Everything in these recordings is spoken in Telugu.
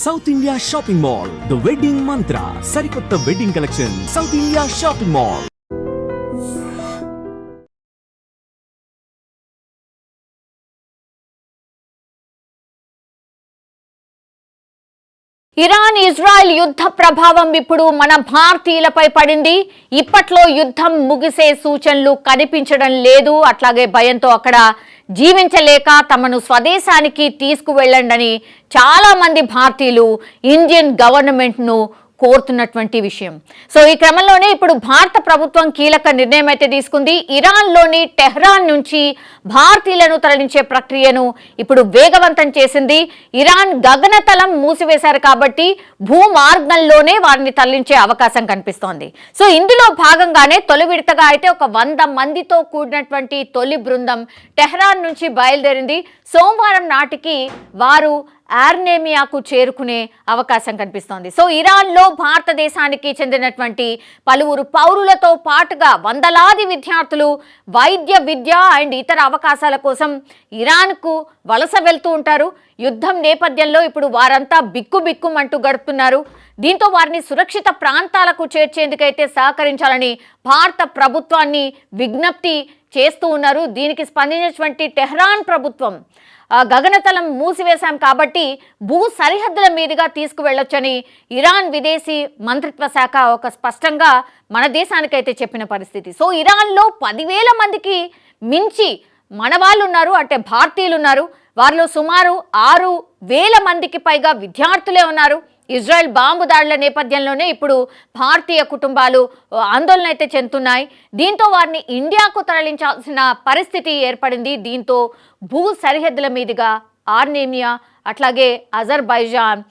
South India shopping mall, the wedding మంత్ర, సరికొత్త wedding collection, south India shopping mall. Iran Israel యుద్ధ ప్రభావం ఇప్పుడు మన భారతీయులపై పడింది. ఇప్పట్లో యుద్ధం ముగిసే సూచనలు కనిపించడం లేదు. అట్లాగే భయంతో అక్కడ జీవించలేక తమను స్వదేశానికి తీసుకువెళ్ళండి చాలా మంది భారతీయులు ఇండియన్ గవర్నమెంట్ను కోరుతున్నటువంటి విషయం. సో ఈ క్రమంలోనే ఇప్పుడు భారత ప్రభుత్వం కీలక నిర్ణయం అయితే తీసుకుంది. ఇరాన్లోని టెహ్రాన్ నుంచి భారతీయులను తరలించే ప్రక్రియను ఇప్పుడు వేగవంతం చేసింది. ఇరాన్ గగనతలం మూసివేశారు కాబట్టి భూమార్గంలోనే వారిని తరలించే అవకాశం కనిపిస్తోంది. సో ఇందులో భాగంగానే తొలి విడతగా అయితే ఒక 100 మందితో కూడినటువంటి తొలి బృందం టెహ్రాన్ నుంచి బయలుదేరింది. సోమవారం నాటికి వారు ఆర్మేనియాకు చేరుకునే అవకాశం కనిపిస్తోంది. సో ఇరాన్లో భారతదేశానికి చెందినటువంటి పలువురు పౌరులతో పాటుగా వందలాది విద్యార్థులు వైద్య విద్య అండ్ ఇతర అవకాశాల కోసం ఇరాన్కు వలస వెళ్తూ ఉంటారు. యుద్ధం నేపథ్యంలో ఇప్పుడు వారంతా బిక్కుబిక్కుమంటూ గడుపుతున్నారు. దీంతో వారిని సురక్షిత ప్రాంతాలకు చేర్చేందుకైతే సహకరించాలని భారత ప్రభుత్వాన్ని విజ్ఞప్తి చేస్తూ ఉన్నారు. దీనికి స్పందించినటువంటి టెహ్రాన్ ప్రభుత్వం గగనతలం మూసివేశాం కాబట్టి భూ సరిహద్దుల మీదుగా తీసుకువెళ్ళొచ్చని ఇరాన్ విదేశీ మంత్రిత్వ శాఖ ఒక స్పష్టంగా మన దేశానికైతే చెప్పిన పరిస్థితి. సో ఇరాన్లో 10,000 మందికి మించి మన వాళ్ళు ఉన్నారు, అంటే భారతీయులు ఉన్నారు. వారిలో సుమారు 6,000 మందికి పైగా విద్యార్థులే ఉన్నారు. ఇజ్రాయెల్ బాంబు దాడుల నేపథ్యంలోనే ఇప్పుడు భారతీయ కుటుంబాలు ఆందోళన అయితే చెందుతున్నాయి. దీంతో వారిని ఇండియాకు తరలించాల్సిన పరిస్థితి ఏర్పడింది. దీంతో భూ సరిహద్దుల మీదుగా ఆర్మేనియా, అట్లాగే అజర్బైజాన్,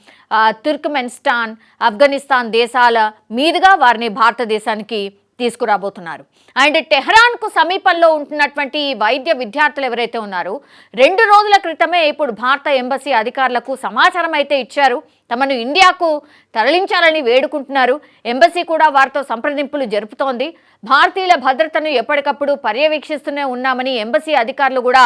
తుర్క్మెనిస్తాన్, ఆఫ్ఘనిస్తాన్ దేశాల మీదుగా వారిని భారతదేశానికి తీసుకురాబోతున్నారు. అండ్ టెహ్రాన్కు సమీపంలో ఉంటున్నటువంటి వైద్య విద్యార్థులు ఎవరైతే ఉన్నారో 2 రోజుల క్రితమే ఇప్పుడు భారత ఎంబసీ అధికారులకు సమాచారం అయితే ఇచ్చారు. తమను ఇండియాకు తరలించాలని వేడుకుంటున్నారు. ఎంబసీ కూడా వారితో సంప్రదింపులు జరుపుతోంది. భారతీయుల భద్రతను ఎప్పటికప్పుడు పర్యవేక్షిస్తూనే ఉన్నామని ఎంబసీ అధికారులు కూడా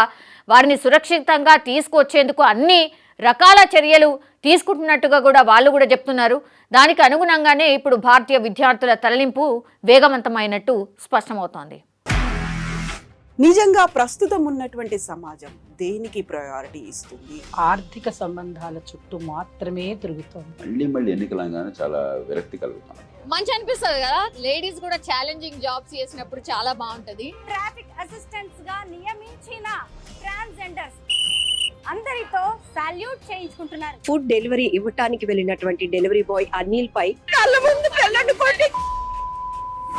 వారిని సురక్షితంగా తీసుకువచ్చేందుకు అన్ని రకాల చర్యలు తీసుకుంటున్నట్టుగా కూడా వాళ్ళు కూడా చెప్తున్నారు. దానికి అనుగుణంగానే ఇప్పుడు భారతీయ విద్యార్థుల తరలింపు వేగవంతమైనట్టు స్పష్టమవుతోంది. నిజంగా ప్రస్తుతం ఉన్నటువంటి సమాజం దేనికి ప్రయారిటీ ఇస్తుంది? ఆర్థిక సంబంధాల చుట్టూ మాత్రమే తిరుగుతోంది. మళ్ళీ ఎన్నికలంగానే చాలా విరక్తి కలుగుతాం. మంచి అనిపిస్తుంది కదా, లేడీస్ కూడా ఛాలెంజింగ్ జాబ్స్ చేసినప్పుడు చాలా బాగుంటది. ట్రాఫిక్ అసిస్టెంట్స్ గా నియమించిన ట్రాన్స్జెండర్స్ అందరితో సాల్యూట్ చేయించుకుంటున్నారు. ఫుడ్ డెలివరీ ఇవ్వటానికి వెళ్ళినటువంటి డెలివరీ బాయ్ అనిల్ పై కళ్ళ ముందు పిల్లల్ని కొట్టి